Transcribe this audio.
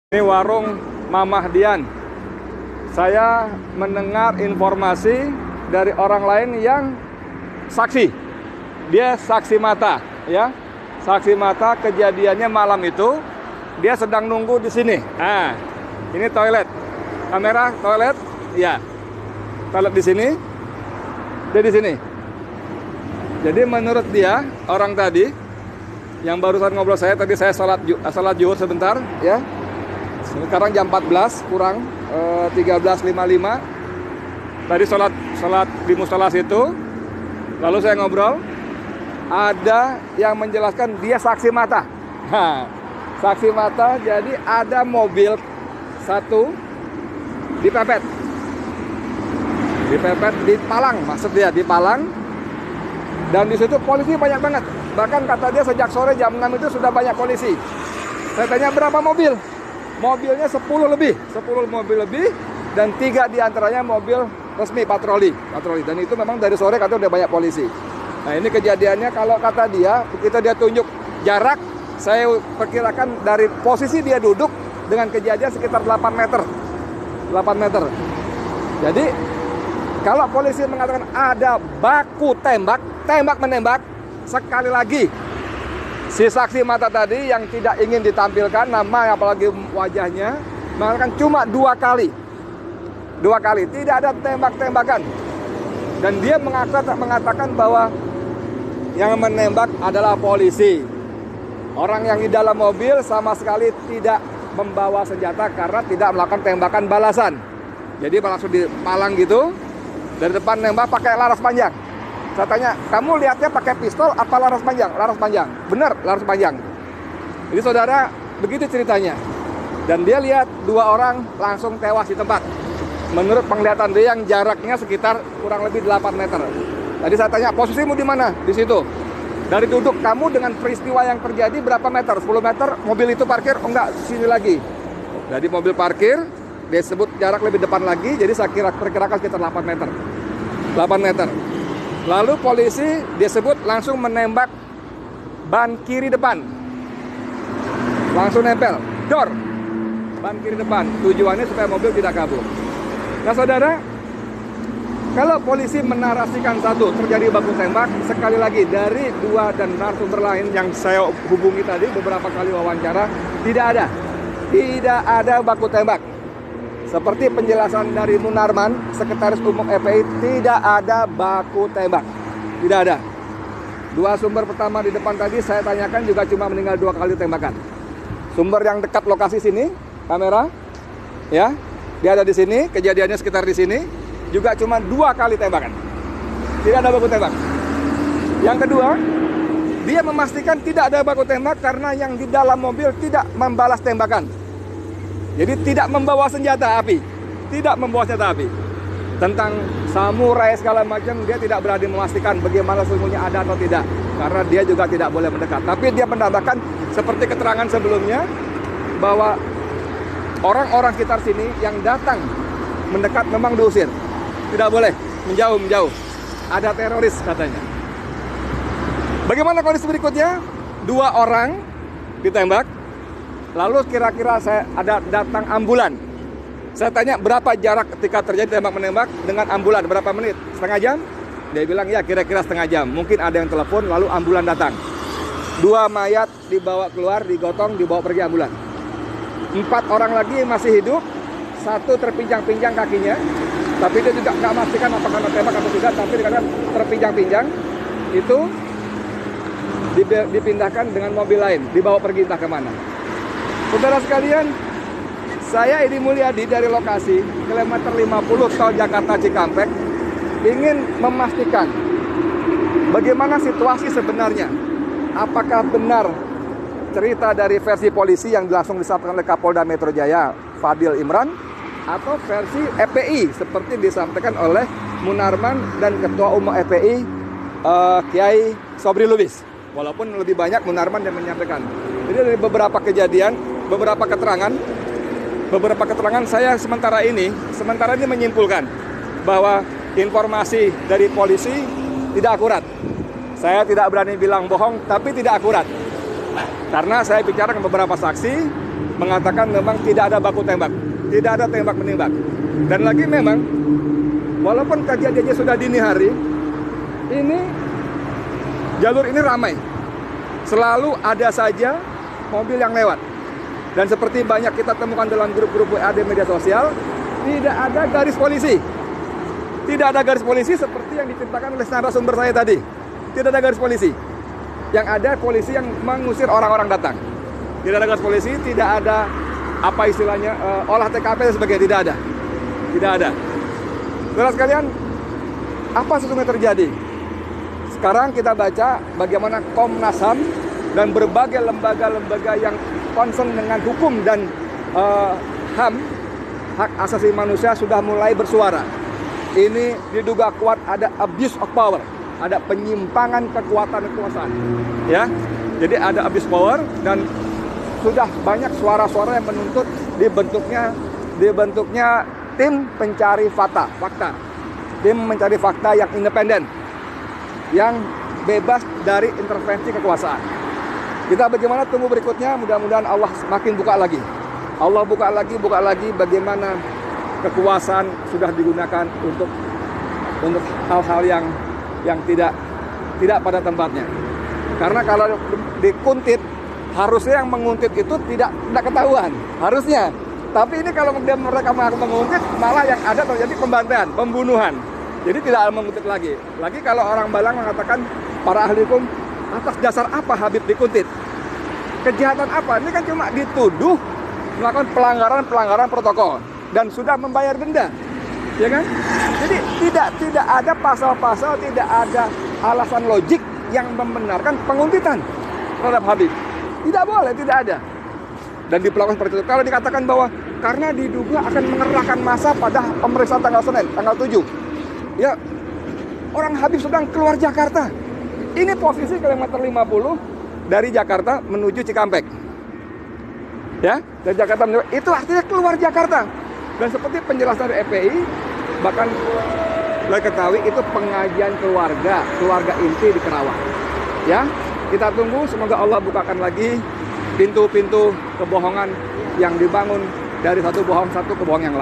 Ini warung Mamah Dian. Saya mendengar informasi dari orang lain yang saksi. Dia saksi mata, ya. Saksi mata kejadiannya malam itu. Dia sedang nunggu di sini. Nah, ini toilet. Kamera toilet, ya. Toilet di sini. Dia di sini. Jadi menurut dia, orang tadi yang barusan ngobrol tadi saya salat zuhur sebentar, ya. Sekarang jam 14 kurang 13.55. Tadi sholat di musola situ. Lalu saya ngobrol. Ada yang menjelaskan dia saksi mata. Nah, saksi mata, jadi ada mobil satu dipepet. Dipepet di Palang, maksud dia di Palang. Dan di situ polisi banyak banget. Bahkan kata dia sejak sore jam 6 itu sudah banyak polisi. Saya tanya berapa mobil? Mobilnya 10 mobil lebih, dan 3 diantaranya mobil resmi patroli. Dan itu memang dari sore katanya udah banyak polisi. Nah, ini kejadiannya kalau kata dia, kita dia tunjuk jarak, saya perkirakan dari posisi dia duduk dengan kejadian sekitar 8 meter. 8 meter. Jadi kalau polisi mengatakan ada baku tembak-menembak, sekali lagi si saksi mata tadi yang tidak ingin ditampilkan nama apalagi wajahnya mengatakan cuma 2 kali, tidak ada tembak-tembakan. Dan dia mengatakan bahwa yang menembak adalah polisi. Orang yang di dalam mobil sama sekali tidak membawa senjata karena tidak melakukan tembakan balasan. Jadi langsung dipalang gitu, dari depan nembak pakai laras panjang. Saya tanya, kamu lihatnya pakai pistol apa laras panjang? Laras panjang. Benar, laras panjang. Jadi saudara, begitu ceritanya. Dan dia lihat 2 orang langsung tewas di tempat. Menurut penglihatan dia yang jaraknya sekitar kurang lebih 8 meter. Tadi saya tanya, posisimu di mana? Di situ. Dari duduk kamu dengan peristiwa yang terjadi berapa meter? 10 meter, mobil itu parkir? Oh enggak, sini lagi. Jadi mobil parkir, dia sebut jarak lebih depan lagi, jadi saya perkirakan sekitar 8 meter. 8 meter. Lalu polisi dia sebut langsung menembak ban kiri depan. Langsung nempel, dor. Ban kiri depan. Tujuannya supaya mobil tidak kabur. Nah saudara, kalau polisi menarasikan satu terjadi baku tembak, sekali lagi dari 2 dan narasumber lain yang saya hubungi tadi beberapa kali wawancara, tidak ada baku tembak. Seperti penjelasan dari Munarman, Sekretaris Umum FPI, tidak ada baku tembak. Tidak ada. 2 sumber pertama di depan tadi saya tanyakan juga cuma meninggal 2 kali tembakan. Sumber yang dekat lokasi sini, kamera, ya, dia ada di sini, kejadiannya sekitar di sini, juga cuma 2 kali tembakan. Tidak ada baku tembak. Yang kedua, dia memastikan tidak ada baku tembak karena yang di dalam mobil tidak membalas tembakan. Jadi tidak membawa senjata api. Tentang samurai segala macam, dia tidak berani memastikan bagaimana sesungguhnya ada atau tidak. Karena dia juga tidak boleh mendekat. Tapi dia menambahkan seperti keterangan sebelumnya, bahwa orang-orang sekitar sini yang datang mendekat memang diusir. Tidak boleh, menjauh. Ada teroris katanya. Bagaimana kondisi berikutnya? 2 orang ditembak. Lalu kira-kira saya ada datang ambulan. Saya tanya berapa jarak ketika terjadi tembak-menembak dengan ambulan, berapa menit? Setengah jam? Dia bilang ya kira-kira setengah jam. Mungkin ada yang telepon lalu ambulan datang. 2 mayat dibawa keluar, digotong, dibawa pergi ambulan. 4 orang lagi masih hidup. 1 terpinjang-pinjang kakinya. Tapi dia juga nggak memastikan apakah kena tembak atau tidak. Tapi dikatakan terpinjang-pinjang. Itu dipindahkan dengan mobil lain, dibawa pergi entah kemana. Saudara sekalian, saya Edi Mulyadi dari lokasi kilometer 50 tol Jakarta Cikampek ingin memastikan bagaimana situasi sebenarnya. Apakah benar cerita dari versi polisi yang langsung disampaikan oleh Kapolda Metro Jaya Fadil Imran, atau versi FPI seperti disampaikan oleh Munarman dan Ketua Umum FPI Kiai Sobri Lubis. Walaupun lebih banyak Munarman yang menyampaikan. Jadi dari beberapa kejadian, beberapa keterangan saya sementara ini menyimpulkan bahwa informasi dari polisi tidak akurat. Saya tidak berani bilang bohong, tapi tidak akurat. Karena saya bicara dengan beberapa saksi, mengatakan memang tidak ada baku tembak, tidak ada tembak menembak. Dan lagi memang walaupun kejadiannya sudah dini hari, ini jalur ini ramai, selalu ada saja mobil yang lewat. Dan seperti banyak kita temukan dalam grup-grup WA di media sosial, tidak ada garis polisi. Tidak ada garis polisi seperti yang diceritakan oleh narasumber saya tadi. Tidak ada garis polisi. Yang ada polisi yang mengusir orang-orang datang. Tidak ada garis polisi, tidak ada apa istilahnya olah TKP dan sebagainya, tidak ada. Tidak ada. Saudara sekalian, apa sesungguhnya terjadi? Sekarang kita baca bagaimana Komnas HAM dan berbagai lembaga-lembaga yang concern dengan hukum dan HAM, hak asasi manusia, sudah mulai bersuara. Ini diduga kuat ada abuse of power, ada penyimpangan kekuasaan, ya. Jadi ada abuse power dan sudah banyak suara-suara yang menuntut dibentuknya tim pencari fakta, tim mencari fakta yang independen, yang bebas dari intervensi kekuasaan. Kita bagaimana tunggu berikutnya, mudah-mudahan Allah semakin buka lagi. Allah buka lagi bagaimana kekuasaan sudah digunakan untuk hal-hal yang tidak pada tempatnya. Karena kalau dikuntit, harusnya yang menguntit itu tidak ketahuan, harusnya. Tapi ini kalau kemudian mereka menguntit, malah yang ada terjadi pembantaian, pembunuhan. Jadi tidak menguntit lagi. Lagi kalau orang Balang mengatakan, para ahli hukum, atas dasar apa Habib dikuntit? Kejahatan apa? Ini kan cuma dituduh melakukan pelanggaran protokol dan sudah membayar denda, ya kan? Jadi tidak ada pasal-pasal, tidak ada alasan logik yang membenarkan penguntitan terhadap Habib. Tidak boleh, tidak ada. Dan diperlakukan seperti itu. Kalau dikatakan bahwa karena diduga akan mengerahkan massa pada pemeriksaan tanggal Senin, tanggal 7. Ya, orang Habib sedang keluar Jakarta. Ini posisi kilometer 50 dari Jakarta menuju Cikampek. Ya, dari Jakarta menuju, itu artinya keluar Jakarta. Dan seperti penjelasan dari EPI, bahkan boleh ketahui itu pengajian keluarga inti di Kerawang. Ya, kita tunggu, semoga Allah bukakan lagi pintu-pintu kebohongan yang dibangun dari satu bohong yang lain.